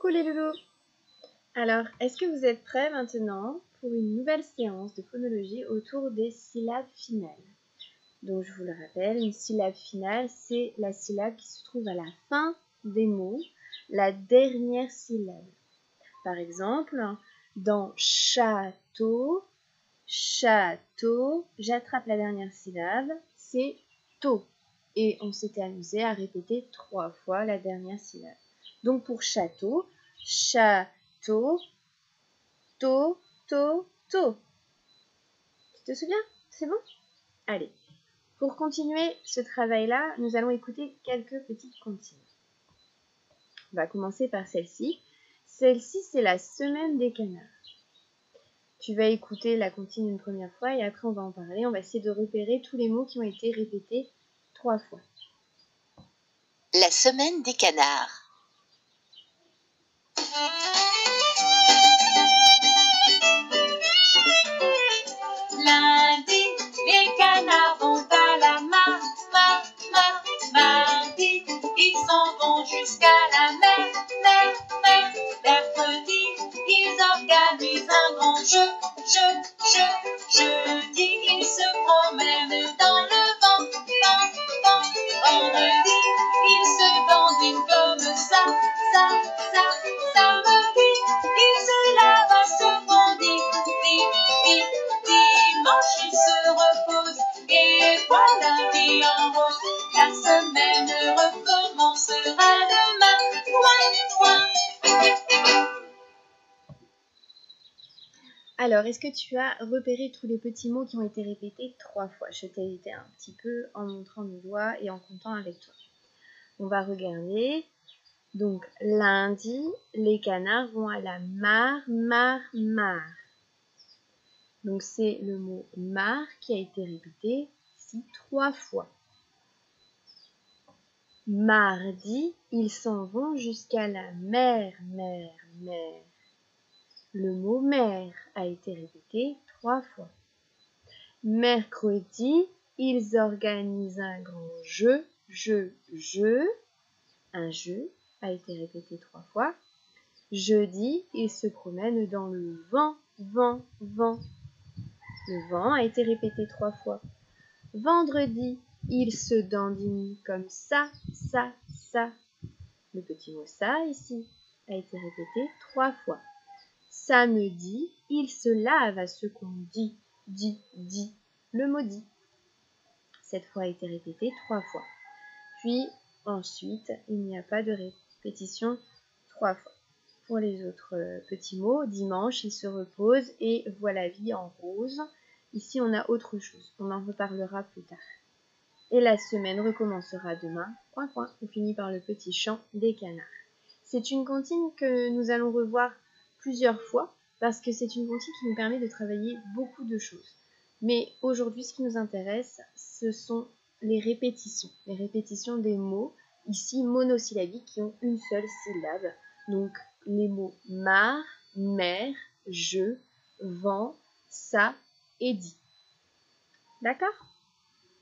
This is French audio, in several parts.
Coucou les loulous! Alors, est-ce que vous êtes prêts maintenant pour une nouvelle séance de phonologie autour des syllabes finales? Donc, je vous le rappelle, une syllabe finale, c'est la syllabe qui se trouve à la fin des mots, la dernière syllabe. Par exemple, dans château, château, j'attrape la dernière syllabe, c'est to. Et on s'était amusé à répéter 3 fois la dernière syllabe. Donc pour château, château, to, to, to. Tu te souviens? C'est bon? Allez, pour continuer ce travail-là, nous allons écouter quelques petites comptines. On va commencer par celle-ci. Celle-ci, c'est la semaine des canards. Tu vas écouter la comptine une première fois et après on va en parler. On va essayer de repérer tous les mots qui ont été répétés 3 fois. La semaine des canards. Lundi, les canards vont à la mardi, ils s'en vont jusqu'à la mer. Mercredi, ils organisent un grand jeu. Jeudi, ils se promènent dans le vent. Vendredi, ils se dandinent comme ça. Samedi, ils se lavent à ce qu'on dit. Dimanche, ils se reposent. Et voilà, vie en rose. La semaine recommencera demain. Alors, est-ce que tu as repéré tous les petits mots qui ont été répétés 3 fois? Je t'ai aidé un petit peu en montrant mes doigts et en comptant avec toi. On va regarder. Donc, lundi, les canards vont à la mare. Donc, c'est le mot mare qui a été répété ici 3 fois. Mardi, ils s'en vont jusqu'à la mer. Le mot mer a été répété 3 fois. Mercredi, ils organisent un grand jeu. Un jeu a été répété 3 fois. Jeudi, ils se promènent dans le vent. Le vent a été répété 3 fois. Vendredi, ils se dandinent comme ça. Le petit mot ça ici a été répété 3 fois. Samedi, ils se lavent à ce qu'on dit. Le mot dit. Cette fois a été répété 3 fois. Puis ensuite, il n'y a pas de répétition 3 fois. Pour les autres petits mots, dimanche, ils se reposent et voient la vie en rose. Ici, on a autre chose. On en reparlera plus tard. Et la semaine recommencera demain. On finit par le petit chant des canards. C'est une comptine que nous allons revoir plusieurs fois parce que c'est une comptine qui nous permet de travailler beaucoup de choses. Mais aujourd'hui, ce qui nous intéresse, ce sont les répétitions des mots, ici monosyllabiques, qui ont une seule syllabe. Donc, les mots mare, mer, je, vent, ça et dit. D'accord?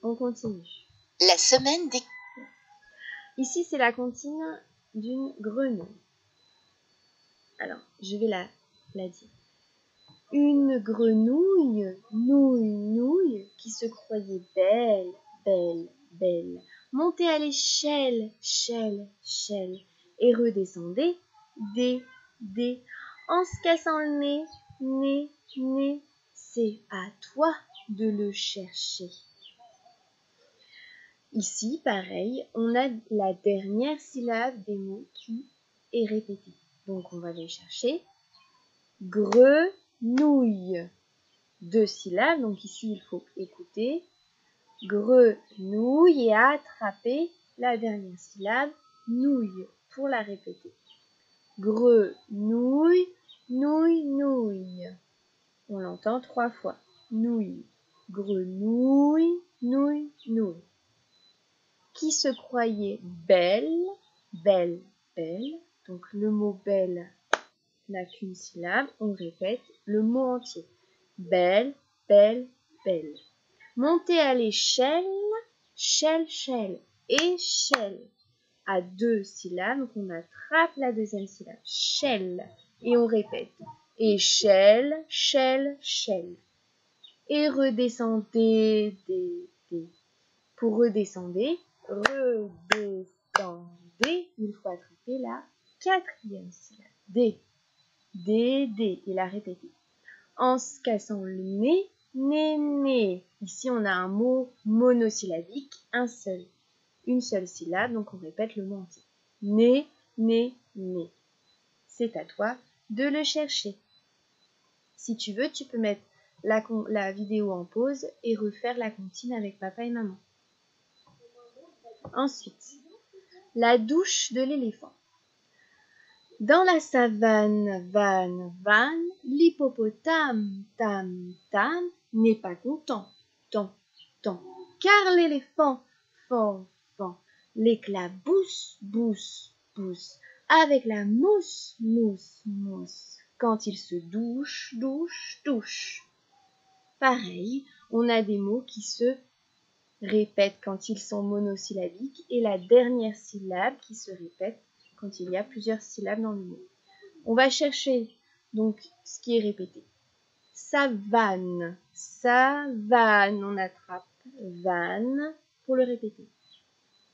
On continue. La semaine des... Ici, c'est la comptine d'une grenouille. Alors, je vais la dire. Une grenouille, nouille, qui se croyait belle, montait à l'échelle, et redescendait, en se cassant le nez, c'est à toi de le chercher. Ici, pareil, on a la dernière syllabe des mots qui est répétée. Donc, on va aller chercher. Grenouille. 2 syllabes, donc ici, il faut écouter. Grenouille et attraper la dernière syllabe, nouille, pour la répéter. Grenouille, nouille. On l'entend 3 fois. Nouille. Grenouille, nouille. Qui se croyait belle. Donc le mot belle n'a qu'une syllabe. On répète le mot entier. Belle. Monter à l'échelle, échelle. à 2 syllabes, donc on attrape la deuxième syllabe, shell, et on répète, échelle, shell, shell. Et redescendez, pour redescendre, il faut attraper la quatrième syllabe, D, et la répéter. En se cassant le nez, né. Ici, on a un mot monosyllabique, une seule syllabe, donc on répète le mot entier. Né. C'est à toi de le chercher. Si tu veux, tu peux mettre la vidéo en pause et refaire la comptine avec papa et maman. Ensuite, la douche de l'éléphant. Dans la savane, van, l'hippopotame, tam, n'est pas content, tant, car l'éléphant, fan, l'éclabousse, bousse, avec la mousse, quand il se douche. Pareil, on a des mots qui se répètent quand ils sont monosyllabiques et la dernière syllabe qui se répète quand il y a plusieurs syllabes dans le mot. On va chercher donc ce qui est répété. Savane, on attrape van pour le répéter.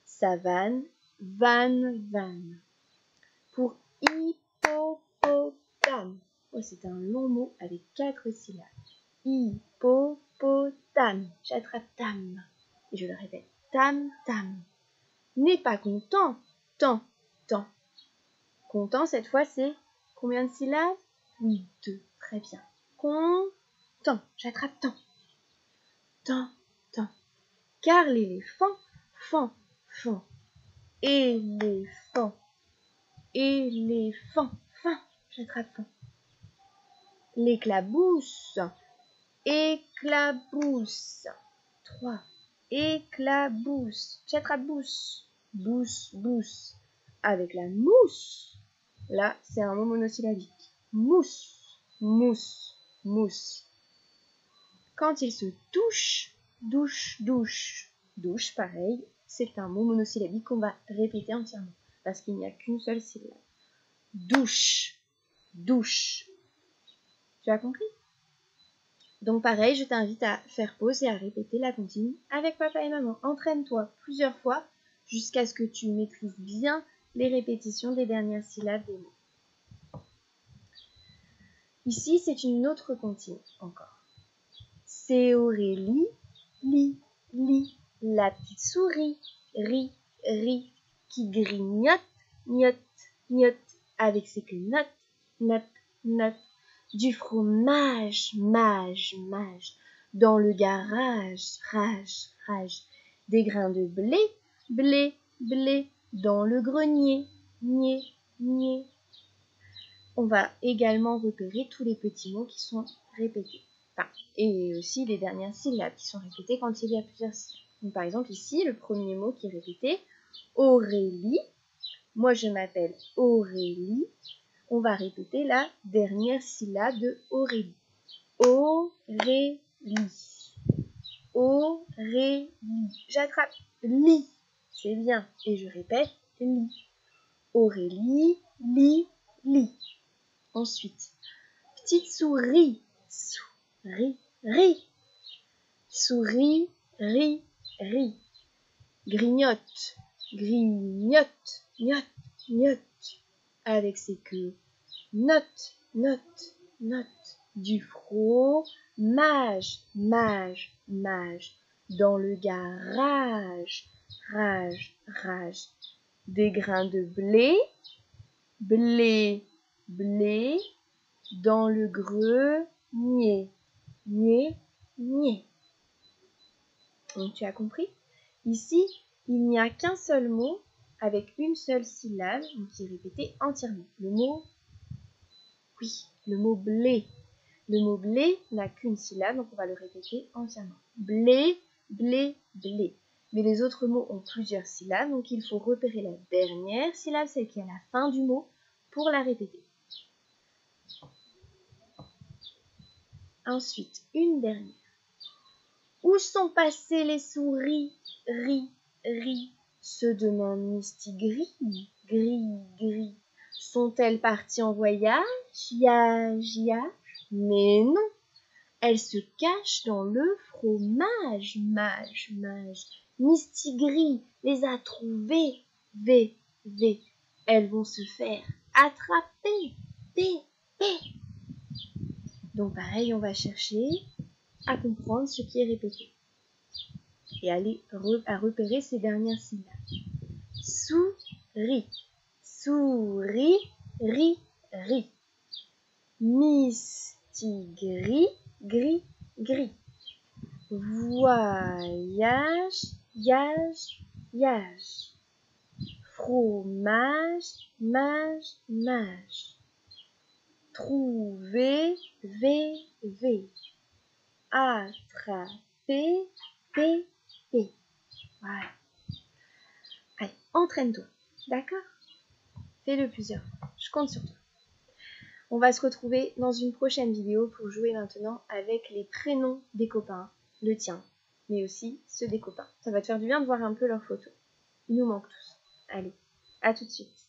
Savane, van. Pour hippopotame, c'est un long mot avec 4 syllabes. Hippopotame, j'attrape tam et je le répète. Tam. N'est pas content, tant. Content, cette fois, c'est combien de syllabes? Oui, 2. Très bien. Content. J'attrape tant. Car l'éléphant, fan. Éléphant. Fin. J'attrape fin. L'éclabousse. Éclabousse. 3. Éclabousse. J'attrape bousse. Bousse. Avec la mousse. Là, c'est un mot monosyllabique. Mousse. Quand il se douche, douche, pareil, c'est un mot monosyllabique qu'on va répéter entièrement, parce qu'il n'y a qu'une seule syllabe. Douche. Tu as compris? Donc pareil, je t'invite à faire pause et à répéter la comptine avec papa et maman. Entraîne-toi plusieurs fois jusqu'à ce que tu maîtrises bien les répétitions des dernières syllabes des mots. Ici, c'est une autre comptine encore. C'est Aurélie, li, la petite souris, ri, qui grignote, gnotte, avec ses quenottes, note, du fromage, mage, dans le garage, rage, des grains de blé, dans le grenier, niais. On va également repérer tous les petits mots qui sont répétés. Et aussi les dernières syllabes qui sont répétées quand il y a plusieurs syllabes. Donc, par exemple, ici, le premier mot qui est répété, Aurélie. Moi, je m'appelle Aurélie. On va répéter la dernière syllabe de Aurélie. Aurélie. J'attrape li. C'est bien. Et je répète li. Aurélie, li. Ensuite, petite souris. Souris, ri. Grignote, avec ses queues. Note, du fromage, mage, dans le garage, rage, des grains de blé, dans le grenier, niais. Donc tu as compris? Ici, il n'y a qu'un seul mot avec une seule syllabe qui est répété entièrement. Le mot blé. Le mot blé n'a qu'une syllabe, donc on va le répéter entièrement. Blé. Mais les autres mots ont plusieurs syllabes, donc il faut repérer la dernière syllabe, celle qui est à la fin du mot, pour la répéter. Ensuite, une dernière. Où sont passées les souris? Ri. se demande Misty Gris. Gris. Sont-elles parties en voyage? Yage. Mais non, elles se cachent dans le fromage. Mage. Misty Gris les a trouvées. V. Elles vont se faire attraper. P. Donc pareil, on va chercher à comprendre ce qui est répété et aller à repérer ces dernières syllabes. Souris, ri. Misty Gris. Voyage, yage. Fromage, mage. Trouver, v. Attraper, p. Voilà. Allez, entraîne-toi, d'accord? Fais-le plusieurs fois, je compte sur toi. On va se retrouver dans une prochaine vidéo pour jouer maintenant avec les prénoms des copains, le tien, mais aussi ceux des copains. Ça va te faire du bien de voir un peu leurs photos. Ils nous manquent tous. Allez, à tout de suite.